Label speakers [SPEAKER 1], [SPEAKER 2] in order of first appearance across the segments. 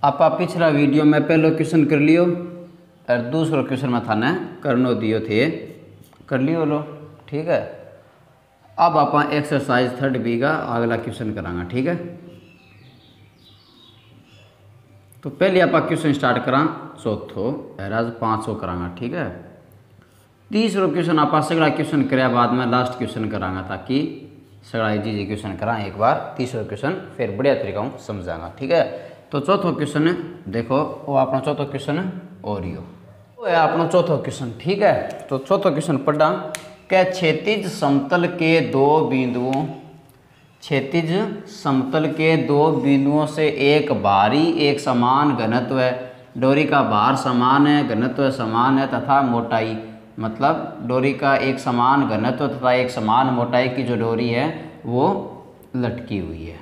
[SPEAKER 1] आप पिछला वीडियो में पहलो क्वेश्चन कर लियो और दूसरो क्वेश्चन में थाने करनो दियो थे, कर लियो लो। ठीक है, अब आप एक्सरसाइज 3B का अगला क्वेश्चन करांगा। ठीक है, तो पहले आप क्वेश्चन स्टार्ट करा चौथो और आज 500 करांगा। ठीक है, तीसरो क्वेश्चन आप सगड़ा क्वेश्चन कराया बाद में लास्ट क्वेश्चन करांगा ताकि सगड़ा जी क्वेश्चन करा एक बार, तीसरो क्वेश्चन फिर बढ़िया तरीका हूँ समझाऊंगा। ठीक है, तो चौथो क्वेश्चन देखो, वो अपना चौथो क्वेश्चन और ही वो है अपना चौथो क्वेश्चन। ठीक है, तो चौथो क्वेश्चन पढ़ा क्या क्षैतिज समतल के दो बिंदुओं, क्षैतिज समतल के दो बिंदुओं से एक भारी एक समान घनत्व है, डोरी का भार समान है, घनत्व समान है तथा मोटाई, मतलब डोरी का एक समान घनत्व तथा एक समान मोटाई की जो डोरी है वो लटकी हुई है।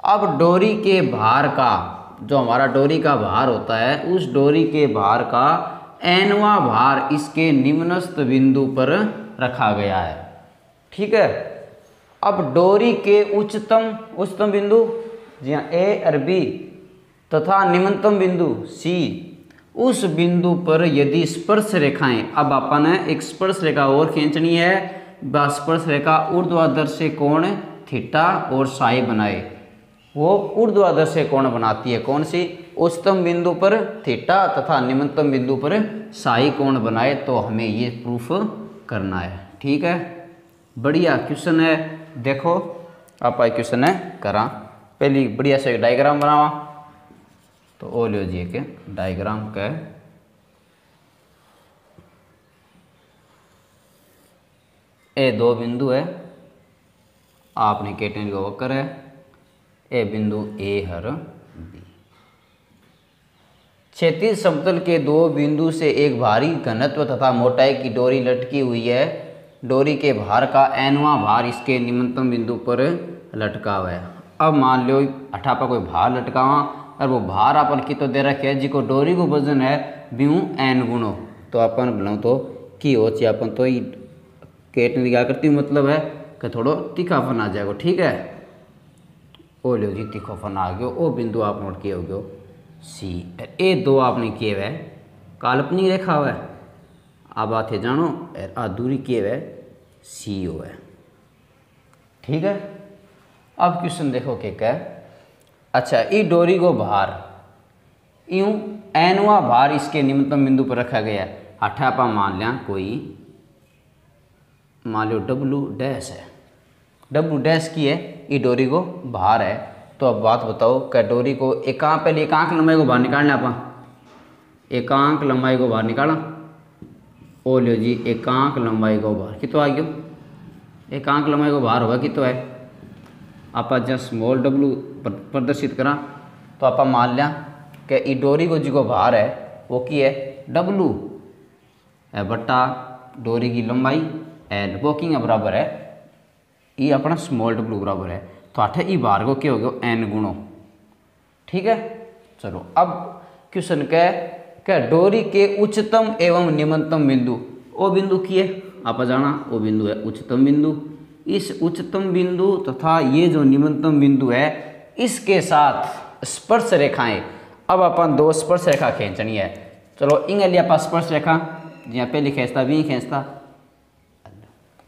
[SPEAKER 1] अब डोरी के भार का, जो हमारा डोरी का भार होता है, उस डोरी के भार का nवां भार इसके निम्नस्थ बिंदु पर रखा गया है। ठीक है, अब डोरी के उच्चतम बिंदु जी हाँ A और B तथा निम्नतम बिंदु C, उस बिंदु पर यदि स्पर्श रेखाएं, अब अपन एक स्पर्श रेखा और खींचनी है, स्पर्श रेखा ऊर्ध्वाधर से कोण थीटा और साई बनाए, वो ऊर्ध्वाधर से कोण बनाती है। कौन सी? उच्चतम बिंदु पर थीटा तथा निम्नतम बिंदु पर साई कोण बनाए, तो हमें ये प्रूफ करना है। ठीक है, बढ़िया क्वेश्चन है। देखो आप क्वेश्चन है करा, पहली बढ़िया से डायग्राम बनावा, तो ओ लो जी के डायग्राम का ए दो बिंदु है, आपने कैटेगरी को वक्र है, ए बिंदु ए हर बी। क्षैतिज समतल के दो बिंदु से एक भारी घनत्व तथा मोटाई की डोरी लटकी हुई है, डोरी के भार का nवां भार इसके निम्नतम बिंदु पर लटका हुआ है। अब मान लो अठापा कोई भार लटकावा और वो भार अपन की तो दे रखे है, जिको डोरी को वजन है ब्यू n गुणो, तो अपन बनाओ तो की हो चाहिए, अपन तो कैटेगरी क्या करती मतलब है कि थोड़ो तीखापन आ जाएगा। ठीक है, ओ लो जी तीखापन आ गयो, ओ बिंदु आप नोट किए हो गयो C, ए दो आपने किए हुए काल्पनिक रेखा हुआ है, अब आते जानो आ दूरी किए हुए C हो है। ठीक है, अब क्वेश्चन देखो क्या है। अच्छा, ई डोरी को भार यूं nवां भार इसके निम्नतम बिंदु पर रखा गया है। अठापा मान लिया कोई, मान लो W डैश है, W डैश की है, ई डोरी को भार है। तो अब बात बताओ क्या डोरी को पहले एकांक लंबाई को बाहर निकालना, आप एकांक लंबाई को बाहर निकाला, ओ लो जी एकांक लंबाई को बाहर कितो आ गयो, एकांक लंबाई को बाहर होगा कितो है, आप जब स्मॉल w प्रदर्शित करा तो आप मान लिया कि ई डोरी को जो भार है वो की है W है बट्टा डोरी की लंबाई L, वो की बराबर है ये अपना स्मॉल w बराबर है, तो आठे ई भार को क्या हो गया n गुणो। ठीक है, चलो अब क्वेश्चन क्या डोरी के उच्चतम एवं निम्नतम बिंदु, ओ बिंदु की है आप जाना, वो बिंदु है उच्चतम बिंदु, इस उच्चतम बिंदु तथा ये जो निम्नतम बिंदु है इसके साथ स्पर्श रेखाएं, अब अपन दो स्पर्श रेखा खींचनी है। चलो इंग लिया पास स्पर्श रेखा जी पहले खींचता भी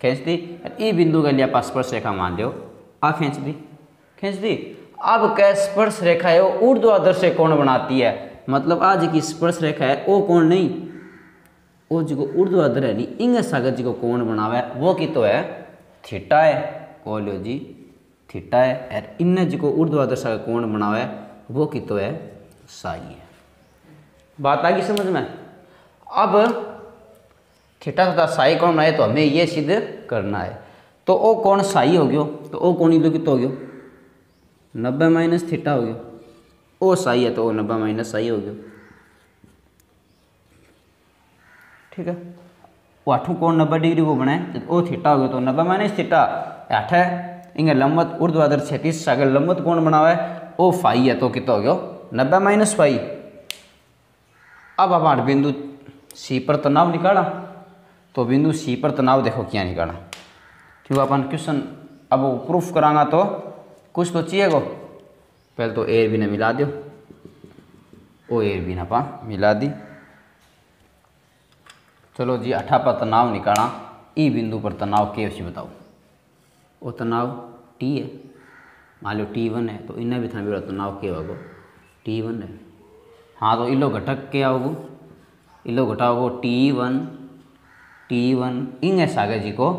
[SPEAKER 1] खींचती, ई बिंदु के लिए पास स्पर्श रेखा मान लो आ खींच दी। अब क्या स्पर्श रेखा है वो ऊर्ध्वाधर से कोण बनाती है, मतलब आज की स्पर्श रेखा है वो कोण नहीं, वो जो ऊर्ध्वाधर है नहीं, इंग सागर जी को कोण बनावे वो की तो है थीटा है, ओ लो जी थीटा है, और इन जी को ऊर्ध्वाधर सा कोण बनावे वो की तो है साई है। बात आ गई समझ में? अब थीटा तथा साई कोण बनाए तो हमें ये सिद्ध करना है, तो ओ कोण साई हो गयो, तो ओ कोण इधर कितना हो गयो 90 माइनस थीटा हो गयो, ओ साई है तो ओ 90 माइनस साई हो गयो। ठीक है, वो आठों कोण 90 डिग्री को बनाए तो ओ थीटा हो गयो, तो 90 माइनस थीटा आठ है, इंगे लंबवत ऊर्ध्वाधर क्षैतिज सागर लंबवत कोण बनावे ओ फाई है, तो कितना हो गयो 90 माइनस फाई। अब आप बिंदु C पर तनाव निकाला, तो बिंदु C पर तनाव देखो क्या निकाला, क्यों अपन क्वेश्चन अब प्रूफ करांगा तो कुछ तो चाहिए गो, पहले तो A भी ने मिला दो, ओ ए भी ना पा मिला दी। चलो जी अठा पर तनाव निकाला, ई बिंदु पर तनाव के उसी बताओ। वो तनाव टी है, मान लो T1 है तो इन्हें भी था मेरा तनाव के होगा T1 है। हाँ तो इलो घटक क्या होगो, इलो घटाओगो T1 इंगे सागे जी को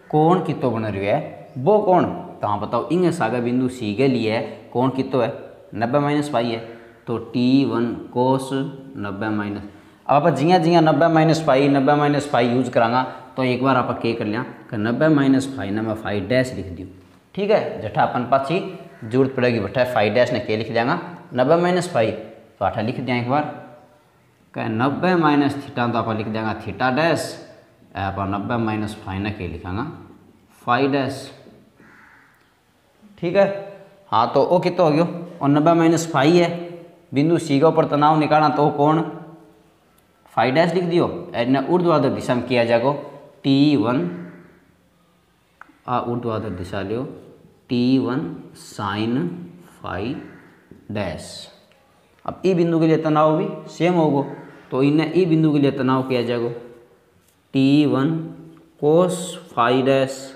[SPEAKER 1] कोण कितो बन रही है वो कोण, तो हाँ बताओ इंगे सागे बिंदु सी के लिए कोण कितो है 90 - है, तो T1 कोस 90 - अब आप जियां जियां 90 - यूज करांगा तो एक बार आप क्या कर लिया कि 90 - ना मैं फाई डैश लिख दियो। ठीक है, जठा अपन पाची जरूरत पड़ेगी बठा फाई डैश ने के लिख देंगा 90 - तो आठा लिख दिया एक बार क्या 90 - थीटा, तो आप लिख देंगे थीटा डैश, आप 90 - ने के लिखांगा फाई डैश। ठीक है, हाँ तो वो कितना हो गया और 90 - है, बिंदु सी के ऊपर तनाव निकालना तो कौन फाई डैश लिख दियो, एने ऊर्ध्वाधर दिशा में किया जाएगा T1 ऊर्ध्वाधर दिशा लियो T1 साइन फाई डैश। अब ई बिंदु के लिए तनाव भी सेम होगा, तो इन्हें ई बिंदु के लिए तनाव किया जाएगा T1 कोस फाई डैश,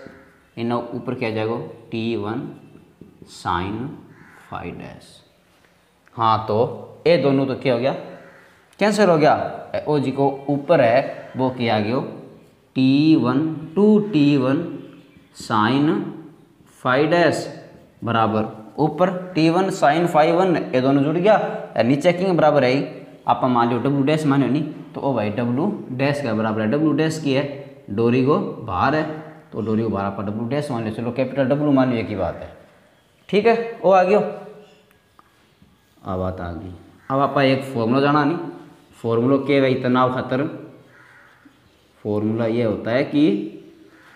[SPEAKER 1] इन्हें ऊपर किया जाएगा T1 साइन फाई डैश। हाँ तो ये दोनों तो क्या हो गया कैंसिल हो गया, ओ जी को ऊपर है वो किया गया T1 2T1 sine phi dash बराबर ऊपर T1 साइन फाई 1, ये दोनों जुड़ गया, नीचे किंग बराबर है आप मान लो डब्ल्यू डैश मानो नहीं, तो ओ भाई डब्ल्यू डैश का बराबर है, डब्ल्यू डैश की है डोरी को बाहर है, तो डोरी को बाहर आप डब्ल्यू डैश मान लो, चलो कैपिटल डब्ल्यू मान लो, की बात है। ठीक है, वो आ गया, अब बात आ गई। अब आप एक फॉर्मूला जाना नहीं, फॉर्मूला के भाई तनाव खातर फॉर्मूला ये होता है कि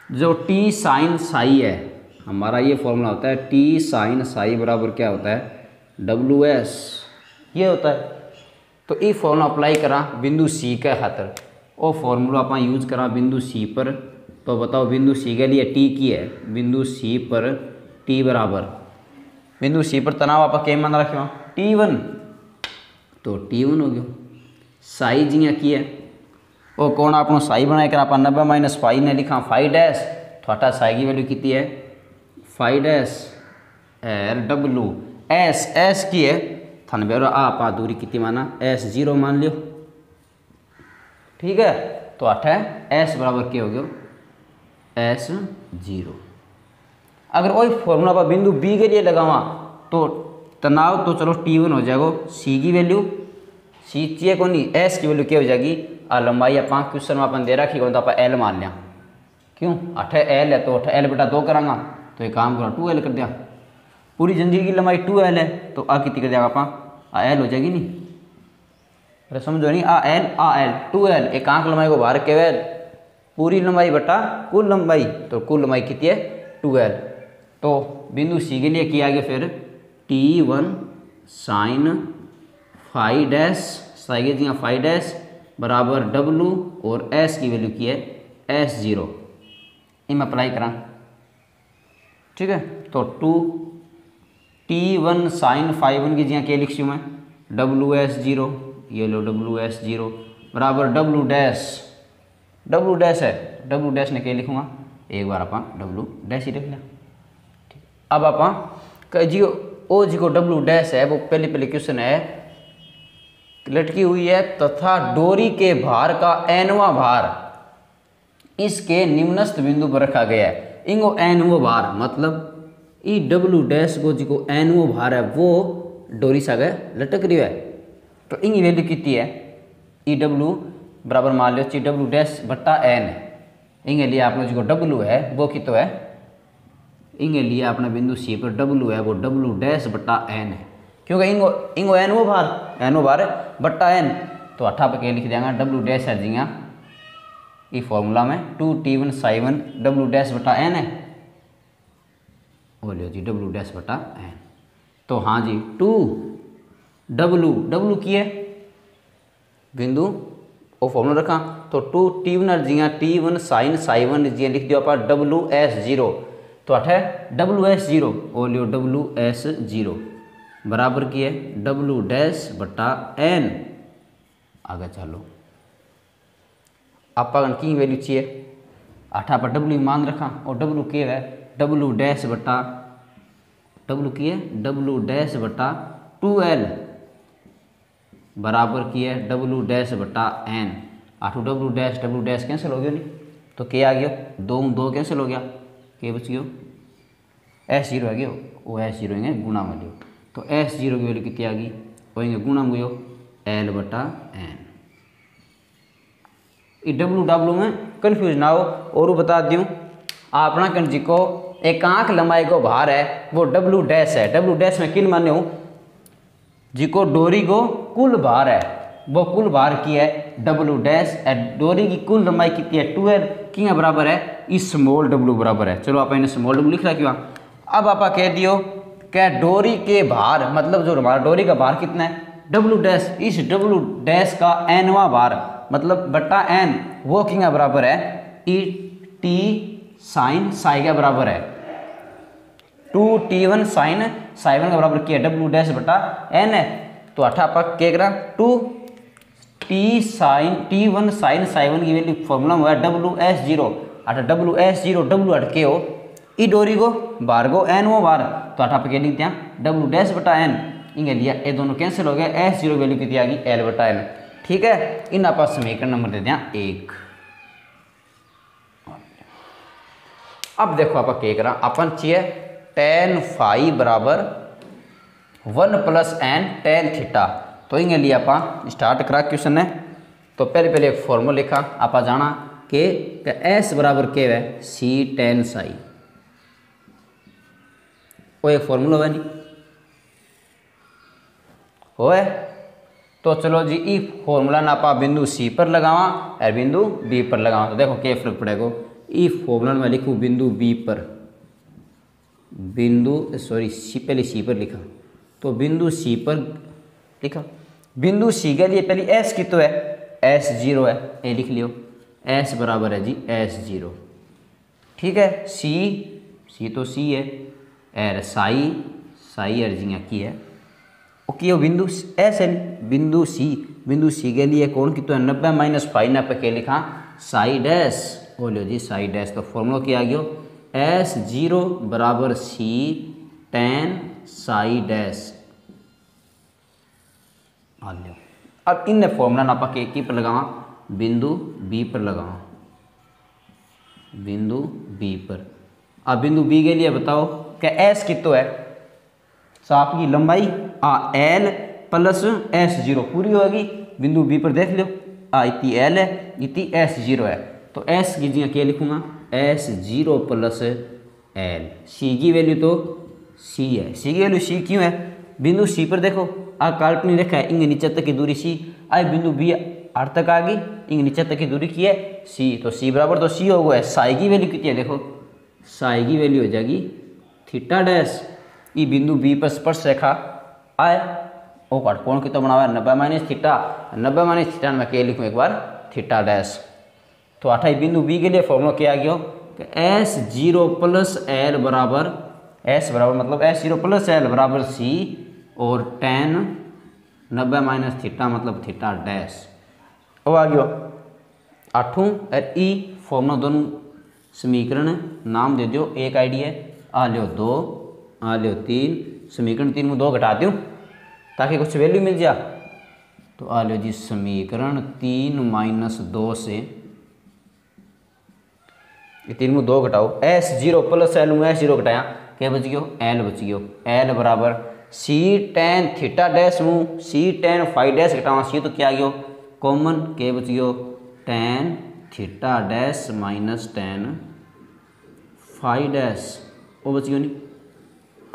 [SPEAKER 1] जो टी साइन साई है हमारा, ये फॉर्मूला होता है टी साइन साई बराबर क्या होता है WS, ये होता है। तो ये फॉर्मूला अप्लाई करा बिंदु सी के खातर, वो फॉर्मूला आप यूज करा बिंदु सी पर, तो बताओ बिंदु सी के लिए टी की है, बिंदु सी पर टी बराबर, बिंदु सी पर तनाव आप क्या मान रखे T1, तो T1 हो गया। साई जिया की है वो कौन आप साई बनाए कर आप 90 - ने लिखा फाई डैश, थोड़ा साई की वैल्यू कितनी है फाई डैश एर डब्लू एस की है थाने बेरो आप दूरी कितनी माना S0 मान लियो। ठीक है, तो 8 है S बराबर क्या हो गया S0। अगर वही फॉर्मूला पर बिंदु बी के लिए लगावा तो तनाव तो चलो T1 हो जाएगा, सी की वैल्यू सी चाहिए कौन नहीं एस की वैल्यू क्या हो जाएगी, लंबाई अपन क्वेश्चन में अपन दे रखी तो आप L मान लिया, क्यों 8 L है तो 8 L बटा 2 करांगा, तो एक काम करो 2L कर दिया, पूरी जिंदगी की लंबाई 2L है तो कितनी कर दिया आप L हो जाएगी नहीं, अरे समझो नहीं L 2L, एक आंख लंबाई को बाहर केवल पूरी लंबाई बटा कुल लंबाई, तो कुल लंबाई कितनी है 2L। तो बिंदु सी के लिए किया गया फिर T1 sine phi dash, Sai के जी फाई डैश बराबर W और S की वैल्यू की है S0, इन अप्लाई करा। ठीक है, तो T1 साइन फाई 1 की जी क्या लिख मैं WS0, ये लो WS0 बराबर W डैश है, W डैश ने क्या लिखूँगा एक बार आप W डैश ही लिख लिया। अब आप जी ओ जी को W डैश है वो पहले क्वेश्चन है लटकी हुई है तथा डोरी के भार का nवां भार इसके निम्नस्थ बिंदु पर रखा गया है, इनको nवां भार मतलब ई W डैश को जी को nवां भार है वो डोरी से आगे लटक रही है, तो इनकी वैल्यू कितनी है ई W बराबर मान लो W डैश बट्टा n, इनके लिए आप लोग जी को W है वो कितना है, इनके लिए अपना बिंदु सी पर W है वो W डैश बट्टा n है, क्योंकि इंगो एन भार बट्टा n, तो 8 पे क्या लिख देंगे W डैश है जी ये फॉर्मूला में 2T1 साइन 1 W डैश बट्टा n है, बोलियो जी W डैश बट्टा n, तो हाँ जी 2W की है बिंदु वो फॉर्मूला रखा, तो 2T1 जी T1 साइन साई 1 जी लिख दियो आप WS0, तो 8 है WS0 और लियो WS0, बराबर की है डब्लू डैश बटा एन। आगे चलो आप की वैल्यू चाहिए आठा पर डब्लू मान रखा और डब्लू के है डब्लू डैश बटा डब्लू की है डब्लू डैश बटा 2L बराबर की है डब्लू डैश बटा N. Athu W dash cancel हो गया नहीं तो के आ गया दो कैंसिल हो गया के बच गयो S0 है गयो वो S0 है गुणा में लियो तो S0 की वैल्यू कितनी आ गई होएंगे गुणा में L बटा एन। डब्लू में कन्फ्यूज ना हो और बता दूँ अपना कण जी को एक आंख लंबाई को भार है वो डब्लू डैश है। डब्लू डैश में किन माने हूँ जी को डोरी को कुल भार है वो कुल भार की है डब्लू डैश डोरी की कुल लंबाई कितनी है 2L की बराबर है इस स्मॉल डब्लू बराबर है। चलो आप इन्हें स्मॉल डब्लू लिख रहा क्यों। अब आप कह दियो क्या डोरी के भार मतलब जो हमारा डोरी का भार कितना है डब्लू डैश इस डब्लू डैश का एनवा भार मतलब बट्टा एन वो की बराबर है ई टी साइन साई का बराबर है 2T1 साइन साई1 का बराबर किया डब्लू डैश बटा एन है तो अठा आप क्या करा 2T1 साइन साई1 की वैल्यू फॉर्मूला हुआ WS0 अठा WS0 डब्लू अटके हो ई डोरी को बार को एन वो बार तो अठा आप क्या लिखते हैं डब्लू डैश बटा एन इंगे लिया ये दोनों कैंसिल हो गए S0 वैल्यू कितनी आ गई L बटा एन। ठीक है इन आप समीकरण नंबर दे दें 1। अब देखो आप क्या करा अपन चाहिए tan फाई बराबर 1 + n tan थीटा तो इंगे लिए आप स्टार्ट करा क्वेश्चन है तो पहले एक फॉर्मूला लिखा आप जाना कि S बराबर के है C tan साई वो एक फॉर्मूला है नहीं हो है तो चलो जी ई फॉर्मूला ना आप बिंदु C पर लगावा और बिंदु B पर लगावा तो देखो क्या फर्क पड़ेगा। ई फॉर्मूला में लिखूँ बिंदु B पर पहले C पर लिखा तो बिंदु C पर लिखा बिंदु C के लिए पहले S की तो है S0 है ये लिख लियो S बराबर है जी S0। ठीक है C तो C है और साई अर्जियाँ की है ओके वो बिंदु S है बिंदु C के लिए कौन की तो है 90 - फाई ना पे क्या लिखा साई डैश बोलो जी साई डैश तो फॉर्मूला क्या आ गया S0 बराबर C tan साई डैश आ लियो। अब इन फॉर्मूला ना आप की पर लगावा बिंदु B पर लगावा बिंदु B पर। अब बिंदु B के लिए बताओ क्या S की तो है साप की लंबाई L + S0 पूरी होगी बिंदु B पर देख लो इतनी L है इतनी S0 है तो S की जी क्या लिखूँगा S0 + L। C की वैल्यू तो C है C की वैल्यू C क्यों है बिंदु C पर देखो काल्पनिक रेखा है इंगे नीचे तक की दूरी C आई बिंदु B आर तक आ गई इंगे नीचे तक की दूरी की है C तो C बराबर तो C होगा साई की वैल्यू कितनी है देखो साई की वैल्यू हो जाएगी थीटा डैश ई बिंदु B पर स्पर्श रेखा आए ओ काटकोण की तो बनावा 90 - थीटा 90 - थीटा में क्या लिखूँ एक बार थीटा डैश तो अठाई बिंदु B के लिए फॉर्मूला क्या आ गया कि S0 + L बराबर S बराबर मतलब S0 + L बराबर C और tan 90 - थीटा मतलब थीटा डैश वो आ गया आठों और ई फॉर्मूला दोनों समीकरण नाम दे दो एक आईडी है आ लियो 2 आ लियो 3 समीकरण 3 में 2 घटा दूँ ताकि कुछ वैल्यू मिल जाए तो आ लियो जी समीकरण 3 - 2 से ये 3 में 2 घटाओ S0 + L में S0 घटाया क्या बच गयो L बच गयो L बराबर C tan थीटा डैश में C tan फाई डैश घटावा C तो क्या आ गयो कॉमन क्या बच गयो tan theta dash - tan phi dash वो बच गयो नहीं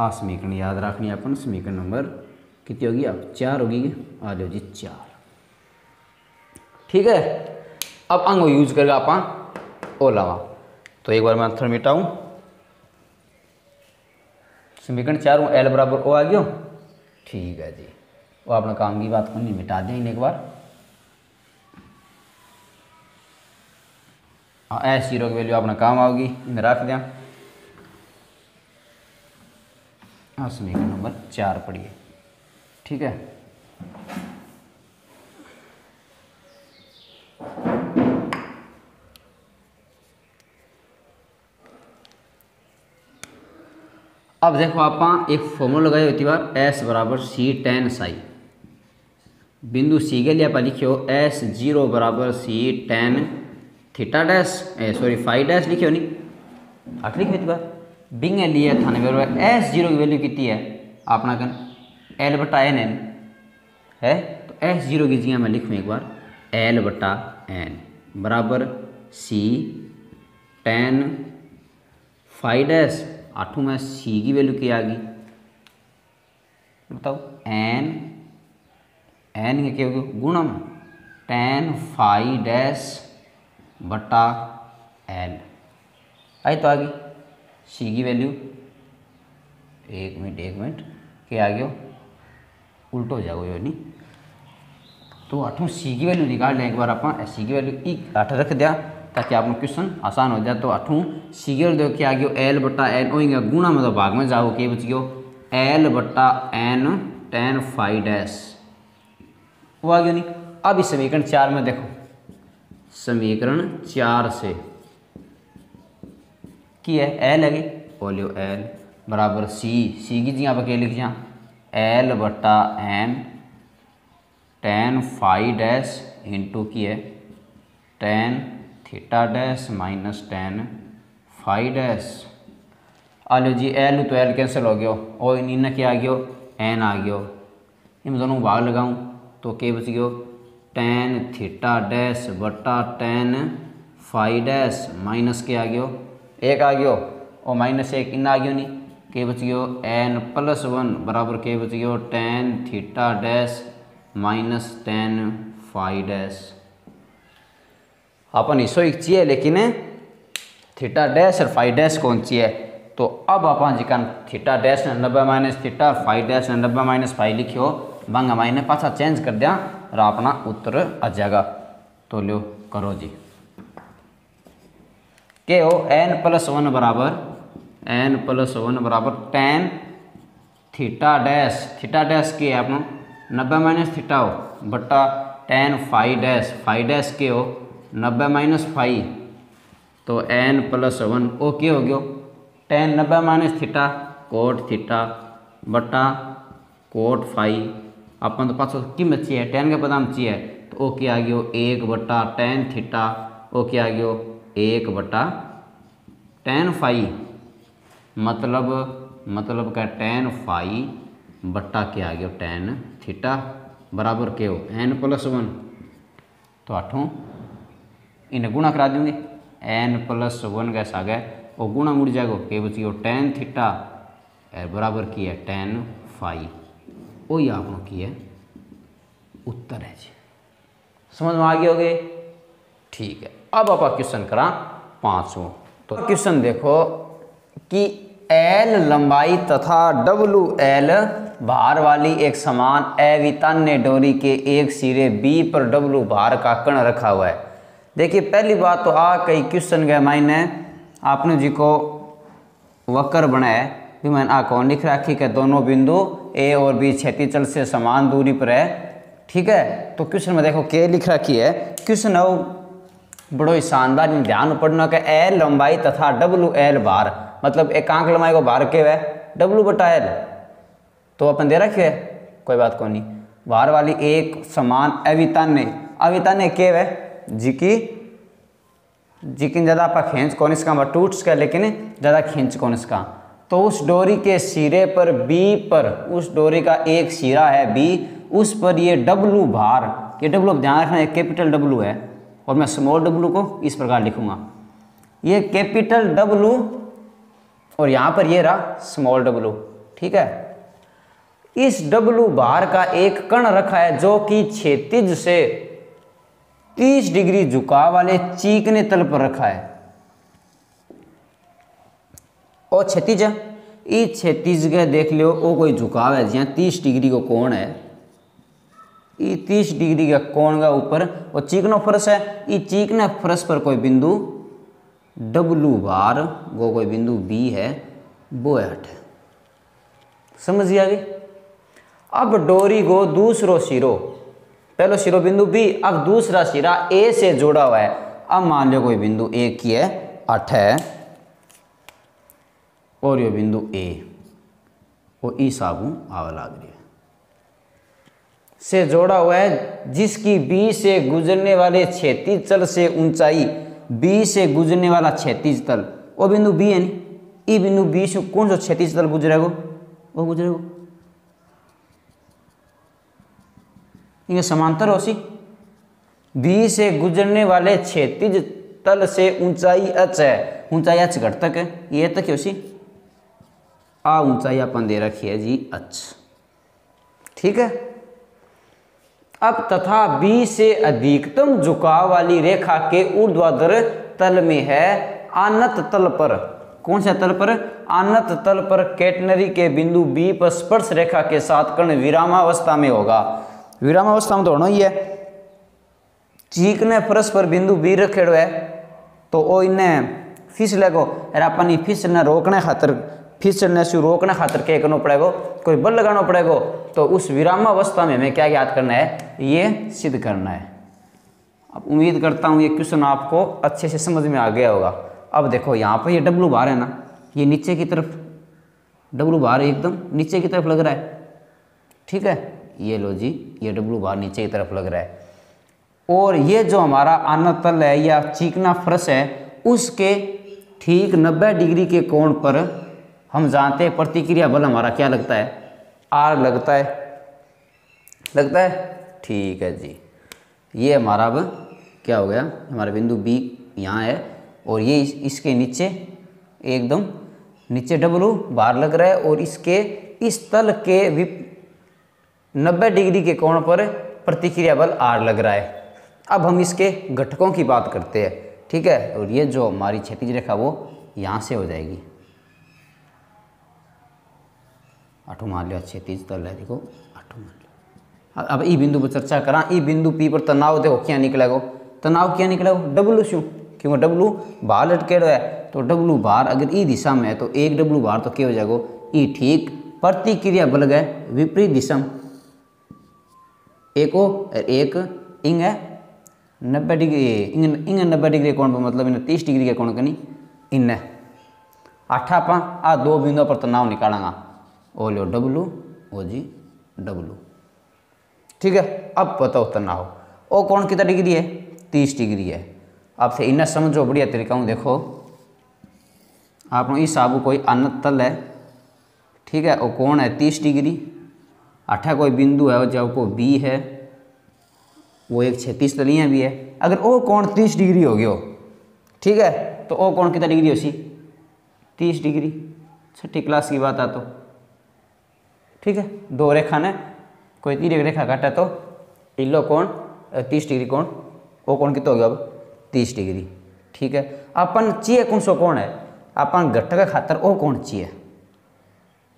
[SPEAKER 1] आ समीकरण याद रखनी अपन समीकरण नंबर कितनी होगी अब 4 होगी आ जाओ जी 4। ठीक है अब अंग यूज करके आप ओ लावा तो एक बार मैं आंसर मिटाऊँ समीकरण 4 में L बराबर O आ गयो। ठीक है जी वो अपना काम की बात करनी मिटा दें एक बार S0 की वैल्यू अपना काम आओगी इन्हें रख दें। हाँ समीकरण नंबर 4 पढ़िए ठीक है। अब देखो आप एक फॉर्मूला लगाई होती बार एस बराबर सी टेन साई, बिंदु सी के लिए आप लिखियो एस जीरो बराबर C tan theta dash sorry five dash लिखियो नहीं आठ लिखियो बार बिंग लिए थाने बराबर एस जीरो की वैल्यू कितनी है अपना कन एल बटा एन एन है, तो एस जीरो की जगह मैं लिखूँ एक बार एल बटा एन बराबर सी टेन फाइव डैश आठों में सी की वैल्यू क्या आ गई बताओ एन एन के क्या होगी गुणम टेन फाइव डैश बटा एल आई तो आ गई सी की वैल्यू। एक मिनट क्या आ गया उल्टो हो जाएगा ये नहीं, तो आठों सी की वैल्यू निकाल लें एक बार आप सी की वैल्यू आठ रख दिया ताकि आपको क्वेश्चन आसान हो जाए। तो आठों सी की वैल्यू क्या आ गया एल बटा एन होगा गुणा मतलब भाग में जाओ क्या बच गयो एल बटा एन टेन फाइव डैश वो आ गया नहीं। अब इस समीकरण 4 में देखो समीकरण 4 से की है एल है बोलियो एल बराबर सी की जी आप क्या लिख जा एल बटा N tan five dash into की है tan theta dash minus tan five dash आ लो जी एल तो एल कैंसिल हो गया और इन क्या आ गया एन आ गया इन दोनों भाग लगाऊं तो क्या बच गया टेन थीटा डैश बटा टेन फाइव डैश माइनस क्या आ गया एक आ गया और माइनस एक इन आ गया नहीं क्या बच गया एन प्लस वन बराबर क्या बच गया tan theta dash minus tan five dash अपन इसो एक चाहिए लेकिन थीटा डैश और फाइव डैश कौन चाहिए। तो अब अपन जिकान थीटा डैश ने 90 माइनस थीटा फाइव डैश ने 90 माइनस फाइव लिखियो बंगा माइने पाछा चेंज कर दिया और अपना उत्तर आ जाएगा। तो लो करो जी के हो एन प्लस वन बराबर टेन थीटा डैश के है अपना 90 माइनस थीटा हो बटा टेन फाइव डैश के हो 90 माइनस फाइव तो एन प्लस वन ओ क्या हो गया ten 90 minus theta cot theta बटा कोट फाइव अपन तो पाछो कीमत चाहिए टेन का पता चाहिए तो ओ क्या आ गया एक बटा टेन थीटा ओ क्या आ गया एक बटा टेन फाइव मतलब का टेन फाइव बट्टा क्या आ गया टेन थीटा बराबर क्या हो एन प्लस वन तो आठों इन्हें गुणा करा देंगे एन प्लस वन कैसा आ गया और गुणा मुड़ जाएगा क्या बच गया टेन थीटा बराबर की है टेन फाइव वही आप की है उत्तर है जी। समझ में आ गए होगे ठीक है। अब आप क्वेश्चन करा 5वां। तो क्वेश्चन देखो कि एल लंबाई तथा डब्लू एल भार वाली एक समान अवितान्य डोरी के एक सिरे बी पर डब्लू भार का कण रखा हुआ है। देखिए पहली बात तो कई क्वेश्चन के मायने आपने जी को वक्र बनाया भी मैंने कौन लिख रखी कि दोनों बिंदु ए और बी क्षैतिज तल से समान दूरी पर है ठीक है। तो क्वेश्चन में देखो क्या लिख रखी है क्वेश्चन है बड़ो ही शानदार ध्यान पढ़ना कि एल लंबाई तथा डब्लू एल भार मतलब एक आंक लंबाई को भार के है डब्लू बटा एल तो अपन दे रखे है कोई बात को नहीं। भार वाली एक समान अवितान्य के है जिकी ज़्यादा आप खींच कौन इसका टूट्स का लेकिन ज़्यादा खींच कौन इसका। तो उस डोरी के सिरे पर बी पर उस डोरी का एक सिरा है बी उस पर ये डब्लू भार ये डब्लू ध्यान रखना एक कैपिटल डब्लू है और मैं स्मॉल डब्लू को इस प्रकार लिखूंगा ये कैपिटल डब्लू और यहाँ पर ये रहा स्मॉल डब्लू ठीक है। इस डब्लू भार का एक कण रखा है जो कि क्षैतिज से 30 डिग्री झुकाव वाले चीकने तल पर रखा है और क्षैतिज इस क्षैतिज के देख लो वो कोई झुकाव है जहाँ 30 डिग्री को कोण है ये 30 डिग्री का कोण का ऊपर और चीकनो फर्श है ये चीकने फर्श पर कोई बिंदु डब्लू भार वो कोई बिंदु बी है वो है 8 समझ आ गई। अब डोरी को दूसरो सिरो, पहलो सिरो बिंदु बी, अब दूसरा सिरा ए से जोड़ा हुआ है। अब मान लो कोई बिंदु ए की है 8 है और ये बिंदु ए वो ई साबू आवा लाग रही है से जोड़ा हुआ है, जिसकी बी से गुजरने वाले क्षैतिज तल से ऊंचाई, बी से गुजरने वाला क्षैतिज तल वो बिंदु बी है नहीं, ई बिंदु बी से कौन सा क्षैतिज तल गुजरेगा वो गुजरेगा इनके समांतर हो सी। बी से गुजरने वाले क्षैतिज तल से ऊंचाई h है, ऊंचाई h घट तक है, ये तक हो सी आ ऊंचाई अपन दे रखी है जी h, ठीक है। अब तथा बी से अधिकतम झुकाव वाली रेखा के ऊर्ध्वाधर तल में है आनत तल पर, कौन सा तल पर, आनत तल पर कैटनरी के बिंदु बी पर स्पर्श रेखा के साथ कर्ण विरामावस्था में होगा। विरामावस्था में तो होना ही है। चीक ने फर्श पर बिंदु बी रखेड़ो है तो वो इन्हें फिसले को अपन फिसलने रोकने खातर, फिसलने से रोकने खातर क्या करना पड़ेगा, कोई बल लगाना पड़ेगा। तो उस विरामावस्था में हमें क्या याद करना है, ये सिद्ध करना है। अब उम्मीद करता हूँ ये क्वेश्चन आपको अच्छे से समझ में आ गया होगा। अब देखो यहाँ पर ये डब्लू बार है ना, ये नीचे की तरफ डब्लू बार एकदम नीचे की तरफ लग रहा है, ठीक है। ये लो जी, ये डब्लू बार नीचे की तरफ लग रहा है और ये जो हमारा आनत तल है या चिकना फर्श है उसके ठीक 90 डिग्री के कोण पर हम जानते हैं प्रतिक्रिया बल हमारा क्या लगता है, आर लगता है, ठीक है जी। ये हमारा अब क्या हो गया, हमारा बिंदु बी यहाँ है और ये इसके नीचे एकदम नीचे डब्लू बार लग रहा है और इसके इस तल के 90 डिग्री के कोण पर प्रतिक्रिया बल आर लग रहा है। अब हम इसके घटकों की बात करते हैं, ठीक है। और ये जो हमारी क्षैतिज रेखा वो यहाँ से हो जाएगी, 8 मान लिया क्षैतिज तल है, देखो 8 मान लिया। अब ई बिंदु पर चर्चा करा, ई बिंदु पी पर तनाव देखो क्या निकलेगा, तनाव क्या निकलेगा, डब्लू शू, क्योंकि डब्लू बाहर लटके है तो डब्लू बाहर अगर ई दिशा में है तो एक डब्लू बाहर तो क्या हो जाएगा, ई ठीक प्रतिक्रिया बल गए विपरीत दिशा में, एक इंग है 90 डिग्री, इंग 90 डिग्री कोण पर मतलब इन्हें 30 डिग्री के कोण कनी इन्हें 8 आ 2 बिंदुओं पर तनाव निकालेंगा, ओ लो डब्लू ओ जी डब्लू, ठीक है। अब बताओ तनाव ओ कोण कितना डिग्री है, 30 डिग्री है। अब से इन्हें समझो बढ़िया तरीका हूँ, देखो आप इस साबु कोई अनंत तल है, ठीक है, वो कोण है 30 डिग्री, 8 कोई बिंदु है जब को बी है वो एक क्षैतिज तलियाँ भी है। अगर वो कोण 30 डिग्री हो गया, ठीक है, तो वो कोण कितना डिग्री हो सी 30 डिग्री, 6ठी क्लास की बात आ तो, ठीक है। दो रेखा ने कोई तीन रेखा काटा तो इलो कोण 30 डिग्री कोण, वो कोण कितना हो गया अब 30 डिग्री, ठीक है। अपन चाहिए कौन सो कोण है, अपन घटक खातर वो कोण चाहिए,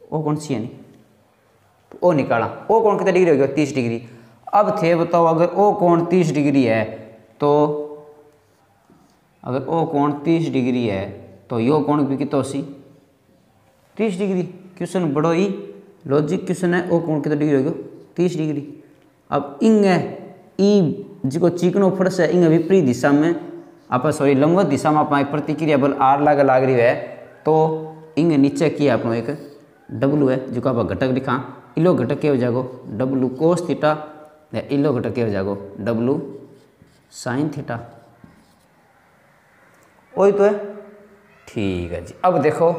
[SPEAKER 1] वो कोण चाहिए नहीं, वो निकाला, वो कोण कितना डिग्री हो गया 30 डिग्री। अब थे बताओ अगर वो कोण 30 डिग्री है तो अगर वो कोण 30 डिग्री है तो यो कोण भी कितना सी 30 डिग्री। क्वेश्चन बड़ो ही लॉजिक क्वेश्चन है, वो कोण कितना डिग्री हो गया 30 डिग्री। अब इंग ई जिको चिकनो फर्श है इंग विपरीत दिशा में आप सॉरी लंबवत दिशा में आप प्रतिक्रिया बल आर लाग रही है, तो इंग नीचे किया अपनो एक डब्लू है जो आप घटक लिखा, इलो घटक क्या हो जाएगा डब्लू कोस थीटा, इलो घटक क्या हो जाएगा डब्लू साइन थीटा, वही तो है, ठीक है जी। अब देखो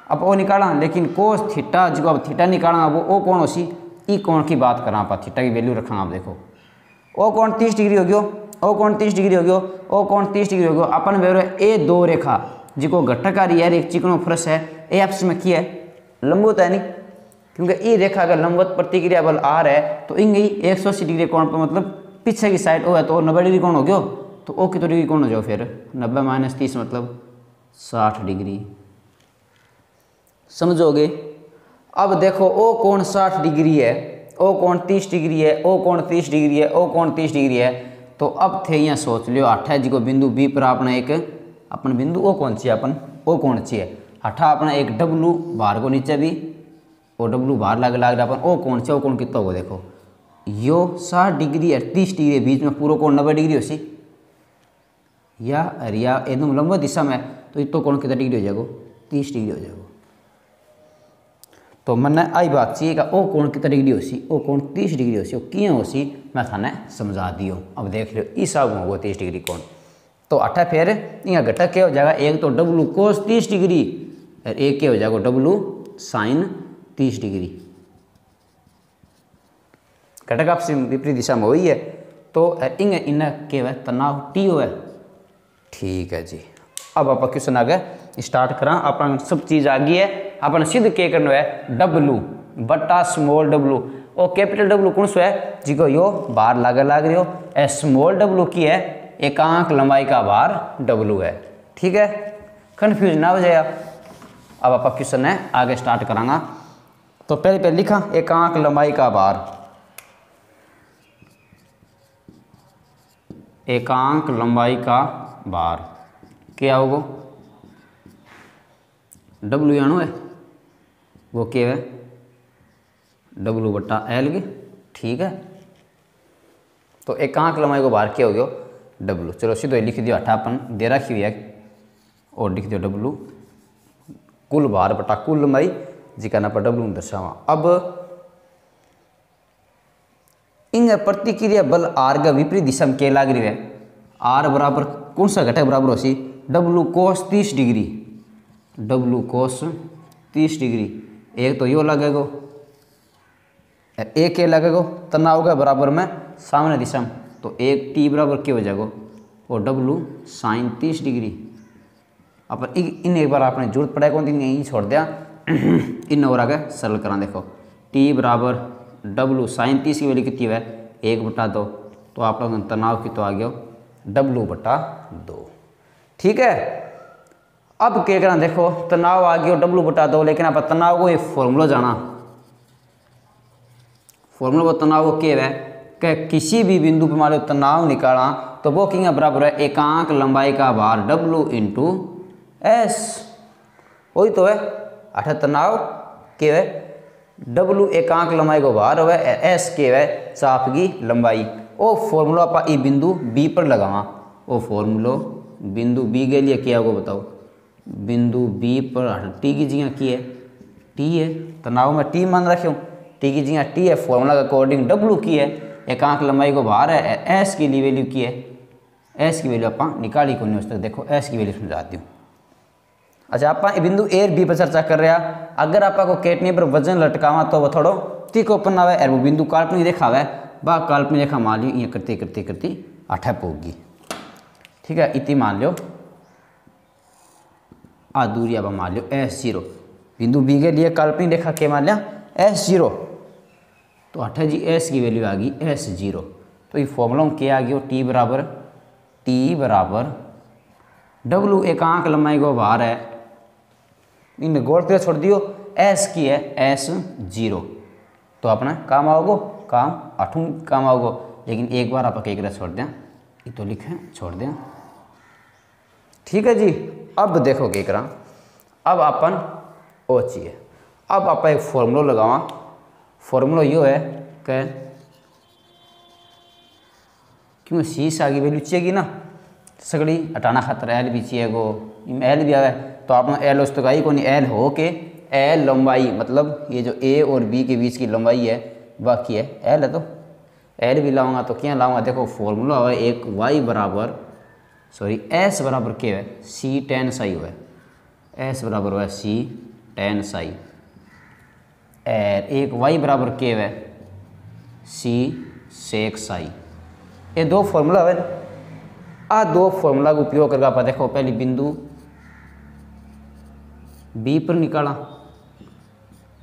[SPEAKER 1] अब वो निकाला, लेकिन कोस थीटा जो अब थीटा निकाला वो कौन हो सी ई कोण की बात करा, आप थीटा की वैल्यू रखा आप देखो, वो कोण 30 डिग्री हो गयो, वो कोण 30 डिग्री हो गयो, वो कोण 30 डिग्री हो गयो। अपन वेरो ए दो रेखा जिको घटक आ रही है एक चिकनो फर्श है, ए आपस में किया है लंबवत है नहीं, क्योंकि ई रेखा अगर लंबवत प्रतिक्रिया बल आर है तो इंग ही 180 डिग्री कोण पर मतलब पीछे की साइड ओ है तो 90 डिग्री कोण हो गयो, तो ओ कितने डिग्री कोण हो जाओ फिर 90 माइनस 30 मतलब 60 डिग्री, समझोगे। अब देखो ओ कोण 60 डिग्री है, ओ कोण 30 डिग्री है, ओ कोण 30 डिग्री है, ओ कोण 30 डिग्री है, तो अब थे यहाँ सोच लियो 8 है जिको बिंदु बी पर आपने एक अपन बिंदु ओ कौन चाहिए, अपन ओ कोण चाहिए 8 अपना एक डब्लू बाहर को नीचे भी और डब्लू बाहर लाग रहा अपन ओ कोण से ओ कोण कितना होगा देखो यो 60 डिग्री और 30 डिग्री बीच में पूरा कोण 90 डिग्री हो सी या एकदम लंबा दिशा में तो इतो कोण कितना डिग्री हो जाएगा 30 डिग्री हो जाएगा। तो मैंने आई बात चाहिए कि ओ कोण कितना डिग्री हो सी ओ कोण 30 डिग्री हो सी वो किए हो सी मैं थाने समझा दियो। अब देख लो इस आग होगा 30 डिग्री कोण तो अठा फिर यहाँ घटक क्या हो जाएगा एक तो डब्लू कोस 30 डिग्री और एक क्या हो जाएगा डब्लू साइन 30 डिग्री। घटक आपसे विपरीत दिशा में हुई है तो इन क्या है तनाव टी हो है। ठीक है जी। अब आप क्वेश्चन आगे स्टार्ट करा अपन सब चीज आ गई है अपन सिद्ध क्या करना है डब्लू बटा स्मॉल डब्लू और कैपिटल डब्लू कौन सो है जिको यो बार लाग रही हो ए स्मॉल डब्लू की है एकांक लंबाई का भार डब्लू है। ठीक है कंफ्यूज ना हो जाए। अब आप क्वेश्चन है आगे स्टार्ट करांगा तो पहले लिखा एकांक लंबाई का भार एकांक लंबाई का भार क्या होगा डब्लू यानो है वो क्या है डब्लू बटा एल की। ठीक है तो एकांक लंबाई को भार क्या हो गया डब्लू। चलो सीधे लिख दियो अठापन दे रखी हुई है और लिख दियो डब्लू कुल भार बटा कुल लंबाई जिका ना पर डब्लू दर्शावा। अब इन प्रतिक्रिया बल आर का विपरीत दिशा में क्या लाग रही है आर बराबर कौन सा घटक बराबर हो सी डब्लू कोस 30 डिग्री डब्लू कोस 30 डिग्री एक तो यो लगेगा एक क्या लगेगा तनाव का बराबर में सामने दिशा में तो एक टी बराबर क्या हो जाएगा और डब्लू साइन 30 डिग्री। अपन इन एक बार आपने जरूरत पड़ा कौन यहीं छोड़ दिया इन और आगे सरल करा देखो टी बराबर डब्लू साइन 30 की वैल्यू कितनी है 1/2 तो आप लोगों का तनाव की तो आ गया डब्लू बटा 2। ठीक है अब क्या करना देखो तनाव आ गया डब्लू बटा 2 लेकिन आप तनाव को ये फॉर्मूला जाना फॉर्मूला वो तनाव को क्या है कि किसी भी बिंदु पर मान लो तनाव निकाला तो वो क्या बराबर है एकांक लंबाई का भार डब्लू इंटू एस वही तो है अठा तनाव क्या है डब्लू एकांक लंबाई को भार है एस क्या है चाप की लंबाई ओ फॉर्मूला आप ये बिंदु बी पर लगावा ओ फॉर्मूलो बिंदु बी के लिए क्या होगा बताओ बिंदु बी पर टी की जगह की है टी है तनाव में टी मान रखे टी की जगह टी है फॉर्मूला के अकॉर्डिंग डब्लू की है एकांक लंबाई को भार है एस की वैल्यू की है एस की वैल्यू आप निकाली को नहीं उस तक देखो एस की वैल्यू समझाती हूँ। अच्छा आप बिंदु ए और बी पर चर्चा कर रहा अगर आपको केटनी पर वजन लटकावा तो वो थोड़ो तीखोपन आवे और वो बिंदु काल्पनिक देखा है बा काल्पनिक रेखा मान ली ये करते करते करते अठा पोगी। ठीक है इतनी मान लो आ दूरी अब मान लो S0 बिंदु बी के लिए काल्पनिक रेखा क्या मान लिया S0 तो अठा जी S की वैल्यू आ गई S0 तो ये फॉर्मूला में क्या आ गया T बराबर डब्लू एकांक लंबाई को भार है इन गोल पे छोड़ दियो S की है S0 तो अपना काम आओगे काम आठों काम आओगे लेकिन एक बार आप एक छोड़ दें ये तो लिखें छोड़ दें। ठीक है जी। अब देखो क्या करा अब अपन ओ चाहिए अब आप एक फॉर्मूला लगावा फॉर्मूला यो है कि क्यों सी से आगे वैल्यू चाहिएगी ना सगड़ी हटाना खातर एल भी चाहिए गो एल भी आवे तो आप एल उस तक आई को नहीं एल हो के एल लंबाई मतलब ये जो ए और बी के बीच की लंबाई है बाकी है एल है तो एल भी लाऊंगा तो क्या लाऊंगा देखो फॉर्मूला है एक वाई बराबर सॉरी एस बराबर क्या है सी टेन साई हुआ है एस बराबर हुआ है सी टेन साई एक वाई बराबर क्या है सी सेक साई ये दो फॉर्मूला है आ दो फॉर्मूला का उपयोग करके आप देखो पहले बिंदु बी पर निकाला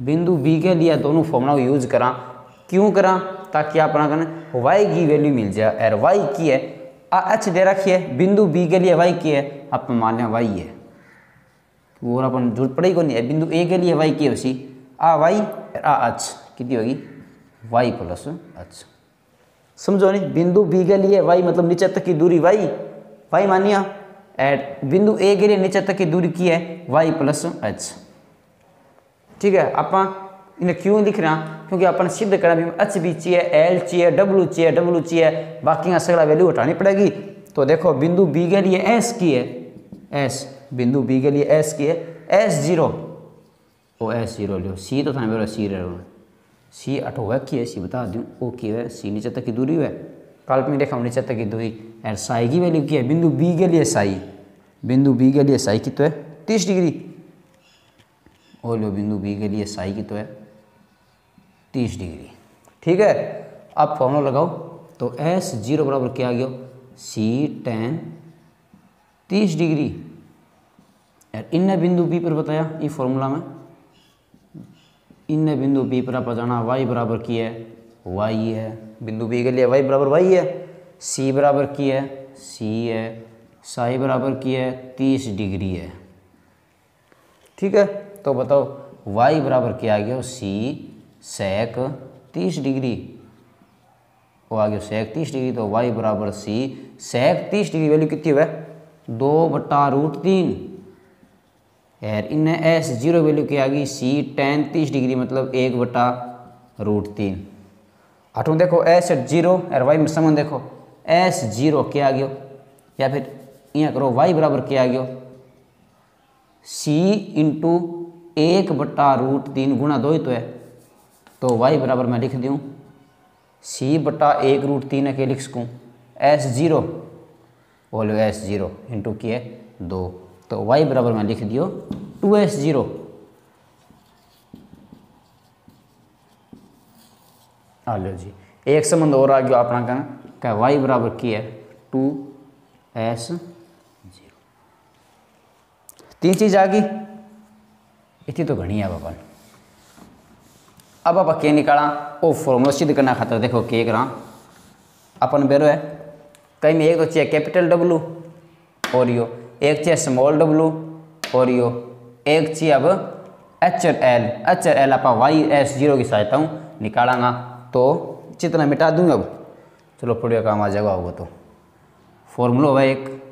[SPEAKER 1] बिंदु बी के लिए दोनों फॉर्मूला को यूज करा क्यों करा ताकि आप वाई की वैल्यू मिल जाए और वाई की है एच दे रखी है बिंदु बी के लिए वाई की है आप मान लिया वाई है और अपन जरूरत पड़ेगी नहीं है बिंदु ए के लिए वाई की है उसी आ वाई आ एच कितनी होगी वाई प्लस एच समझो नहीं बिंदु बी के लिए वाई मतलब नीचे तक की दूरी वाई वाई मानिया एट बिंदु ए के लिए नीचे तक की दूरी की है वाई प्लस एच। ठीक है आप इन्हें क्यों लिख रहा क्योंकि अपन सिद्ध करना भी एच भी चाहिए, एल चाहिए, डब्ल्यू चाहिए, बाकी यहाँ सगला वैल्यू हटानी पड़ेगी। तो देखो बिंदु बी के लिए एस की है, एस बिंदु बी के लिए एस की है, एस जीरो ओ एस जीरो लियो, सी तो था मेरा सी रहे, सी अठो की है, सी बता दूँ ओ की है, सी नीचे तक की दूरी है, काल्पनिक रेखा नीचे तक की दूरी, और साई की वैल्यू की है बिंदु बी के लिए साई, बिंदु बी के लिए साई की तो है 30 डिग्री, और लो बिंदु बी के लिए साई की तो है 30 डिग्री। ठीक है, अब फॉर्मूला लगाओ तो एस जीरो बराबर क्या आ गया, सी टेन 30 डिग्री, यार इन बिंदु बी पर बताया ये फॉर्मूला में, इन बिंदु बी पर आप जाना वाई बराबर की है वाई है, बिंदु बी के लिए वाई बराबर वाई है, सी बराबर की है सी है, साई बराबर की है 30 डिग्री है। ठीक है, तो बताओ वाई बराबर क्या आ गया, सी सेक 30 डिग्री, वो आ गया सेक 30 डिग्री, तो वाई बराबर सी सेक 30 डिग्री वैल्यू कितनी हुआ 2/√3, यार इन्हें एस जीरो वैल्यू क्या आ गई, सी टेन 30 डिग्री मतलब 1/√3। अठू देखो एस जीरो और वाई में संबंध देखो, एस जीरो क्या आ गया, या फिर यहाँ करो वाई बराबर क्या आ गया, सी इंटू 1/√3 गुणा 2 ही तो है, तो वाई बराबर मैं लिख दूँ सी बटा 1/√3 है, के लिख सकूँ एस जीरो बोलो एस जीरो इंटू की है 2, तो वाई बराबर मैं लिख दियो 2s0। आ लो जी, एक संबंध और आ गया अपना क्या वाई बराबर की है 2s0, 3 चीज आ गई, इतनी तो घनी है अपन। अब आप के निकाला वो फॉर्मूला सिद्ध करना खातर देखो के करा अपन बेरो है, कहीं में एक तो चाहिए कैपिटल डब्लू और यो, एक चाहिए स्मॉल डब्लू और यो, एक चाहिए अब एच और एल आप वाई एस जीरो की सहायता हूँ निकालांगा, तो चित्र मिटा दूंगा। अब चलो पढ़िया काम आ जाएगा होगा, तो फॉर्मूला होगा एक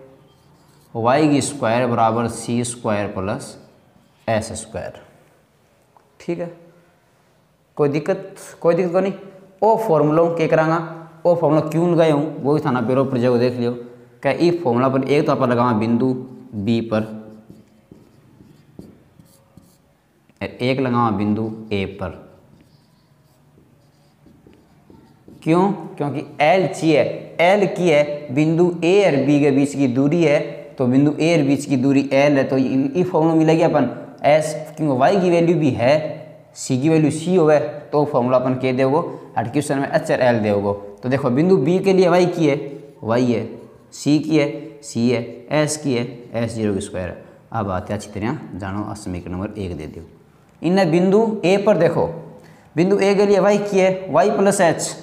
[SPEAKER 1] वाई की स्क्वायर बराबर C square plus S square. ठीक है, कोई दिक्कत को नहीं। वो फॉर्मूला के करांगा, वो फॉर्मूला क्यों लगाए हूँ वो भी थाना पेरो पर जाओ देख लियो, क्या ई फॉर्मूला पर एक तो आप लगावा बिंदु बी पर, एक लगावा बिंदु ए पर, क्यों, क्योंकि एल चाहिए, एल की है बिंदु ए और बी के बीच की दूरी है, तो बिंदु ए और बीच की दूरी एल है, तो ये फॉर्मूला मिलेगी अपन एस, क्योंकि वाई की वैल्यू भी है, सी की वैल्यू सी होगा, तो फॉर्मूला अपन के देवो और क्वेश्चन में एच और एल देवो। तो देखो बिंदु बी के लिए वाई की है वाई है, सी की है सी है, एस की है एस जीरो की स्क्वायर है। अब आते अच्छी तरह जानो, समीकरण नंबर 1 दे दो। इन बिंदु ए पर देखो, बिंदु ए के लिए वाई की है वाई प्लस एच,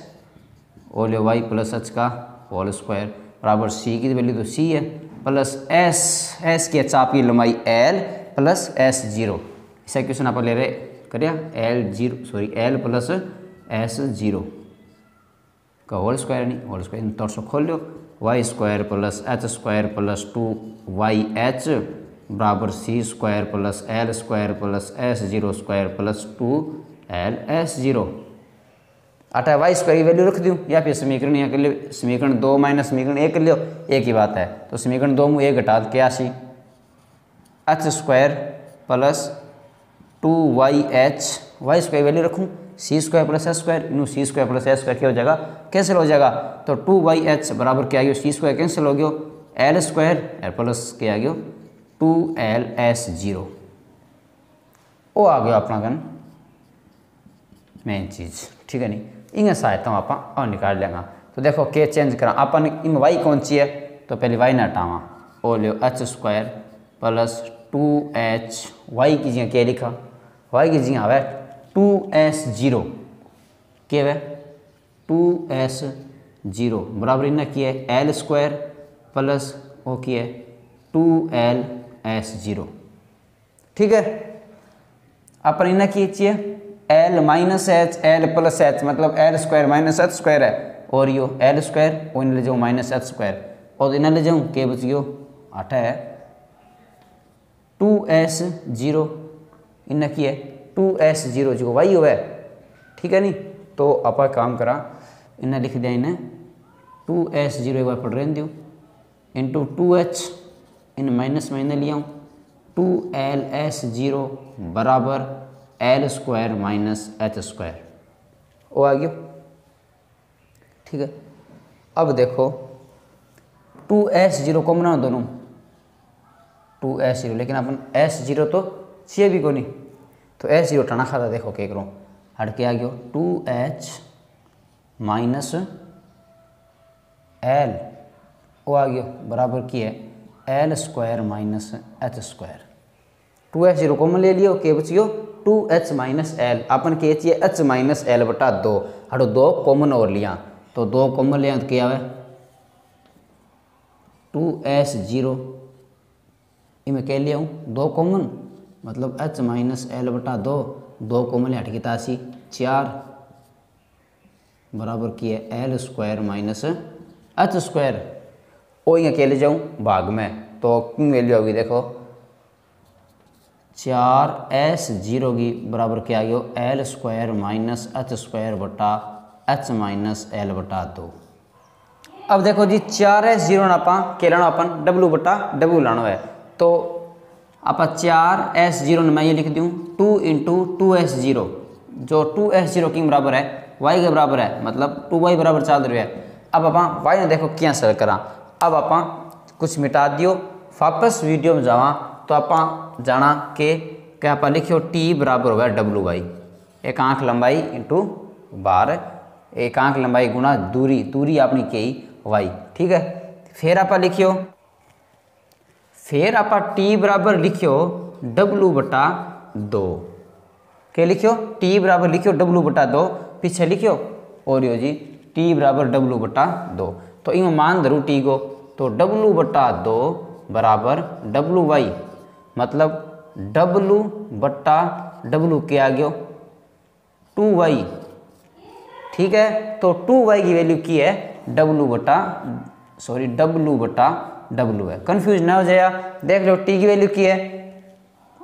[SPEAKER 1] और वाई प्लस एच का होल स्क्वायर बराबर सी की वैल्यू तो सी है प्लस एस की चाप की लंबाई एल प्लस एस जीरो। इसे क्वेश्चन आप ले रहे करिया एल प्लस एस जीरो का होल स्क्वायर, नहीं होल स्क्वायर इन तौर से खोल लो, Y square plus H square plus 2YH बराबर C square plus L square plus S zero square plus 2LS0। अतः वाई स्क्वायर की वैल्यू रख दूँ, या फिर समीकरण यहाँ कर लियो, समीकरण 2 माइनस समीकरण 1 कर लियो, एक ही बात है। तो समीकरण 2 में 1 घटा के आशी H square plus 2YH, Y square value रखूँ C square plus S square, इनू C square plus S square क्या हो जाएगा, कैंसिल हो जाएगा, तो 2YH बराबर क्या आ गया, सी स्क्वायर कैंसिल हो गया, एल स्क्वायर प्लस क्या आ गया 2LS0। वो आ गया अपना गन मेन चीज़, ठीक है नहीं, इन सहायता आप और निकाल लेंगे। तो देखो के चेंज करा अपन इन वाई कौन सी है, तो पहले वाई ना हटावा, ओ लियो H square plus 2H, Y की जगह क्या लिखा, वाई की जगह है 2S0, क्या है 2S0 बराबर इन्हें किया है एल स्क्वायर प्लस वो किया है 2LS0। ठीक है, अपन इन्हें की चाहिए L minus H L plus H, मतलब L square minus H square है, और यो एल स्क्वायर वो इन्हें ले जाऊँ माइनस एच स्क्वायर, और इन्हें ले जाऊँ के बच गयो 8 है 2S0, इन्हें की है 2s0 जो वाई हुआ है, ठीक है नहीं। तो आप काम करा इन्हें लिख दिया, इन्हें 2s0 एक बार पढ़ रहे दो इंटू 2h इन माइनस में इन्हें लिया हूँ 2ls0 बराबर l² माइनस h², वो आ गया, ठीक है। अब देखो 2s0 कॉमन है दोनों, 2s0, लेकिन अपन s0 तो चाहिए भी को नहीं, तो s0 टाना खाता, देखो क्या करो हट के आ गया 2h माइनस l, वो आ गया बराबर की है l² minus h²। 2s0 common ले लियो, के बचियो 2h माइनस l, अपन के चाहिए h माइनस l बटा 2, हटो 2 कॉमन और लिया, तो 2 कॉमन लिया तो क्या आवे 2s0, इमें कह लिया हूँ 2 कॉमन, मतलब h माइनस l बटा 2, 2 कॉमन हट की तासी 4 बराबर की है l² माइनस h²। और यहाँ कह ले जाऊँ भाग में, तो क्यों वैल्यू होगी देखो 4s0 की बराबर क्या आ गया l² माइनस h² बटा h माइनस l बटा 2। अब देखो जी 4s0 ना आपा क्या लाना, अपन w बटा w लाना है, तो आप 4s0 मैं ये लिख दूँ 2 इंटू 2s0, जो 2s0 की बराबर है y के बराबर है, मतलब 2y बराबर 4 है। अब आप y ने देखो क्या सर करा, अब आप कुछ मिटा दियो, वापस वीडियो में जावा तो आप जाना के क्या आप लिखियो t बराबर होगा WY, एक आँख लंबाई इंटू बार, एक आँख लंबाई गुणा दूरी, दूरी आपने की y, ठीक है। फिर आप लिखियो, फिर आप t बराबर लिखियो w बटा 2, क्या लिखियो t बराबर लिखियो w बटा 2, पीछे लिखियो और यो जी t बराबर w बटा 2, तो इमें मान धरू t को, तो w बटा 2 बराबर WY, मतलब w बटा w क्या आ गया 2y, ठीक है। तो 2y की वैल्यू की है w बटा w है, कंफ्यूज ना हो जाए, देख लो t की वैल्यू की है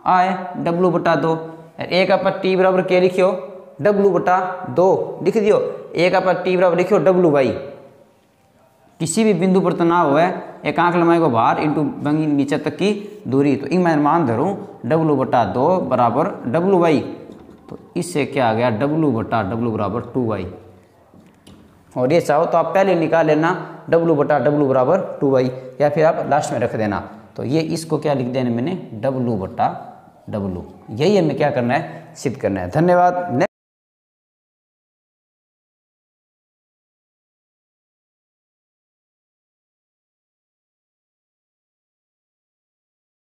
[SPEAKER 1] आए w बटा 2, एक आप t बराबर क्या लिखियो w बटा 2 लिख दियो, एक आप t बराबर लिखियो WY, किसी भी बिंदु पर तो ना हो है, एक आँख लंबाई को बाहर इंटू बंगी नीचे तक की दूरी, तो मैं मान धरूँ w बटा 2 बराबर WY, तो इससे क्या आ गया w बटा w बराबर 2y, और ये चाहो तो आप पहले निकाल लेना w बटा w बराबर 2y, या फिर आप लास्ट में रख देना, तो ये इसको क्या लिख देना मैंने w बटा w, यही हमें क्या करना है सिद्ध करना है। धन्यवाद।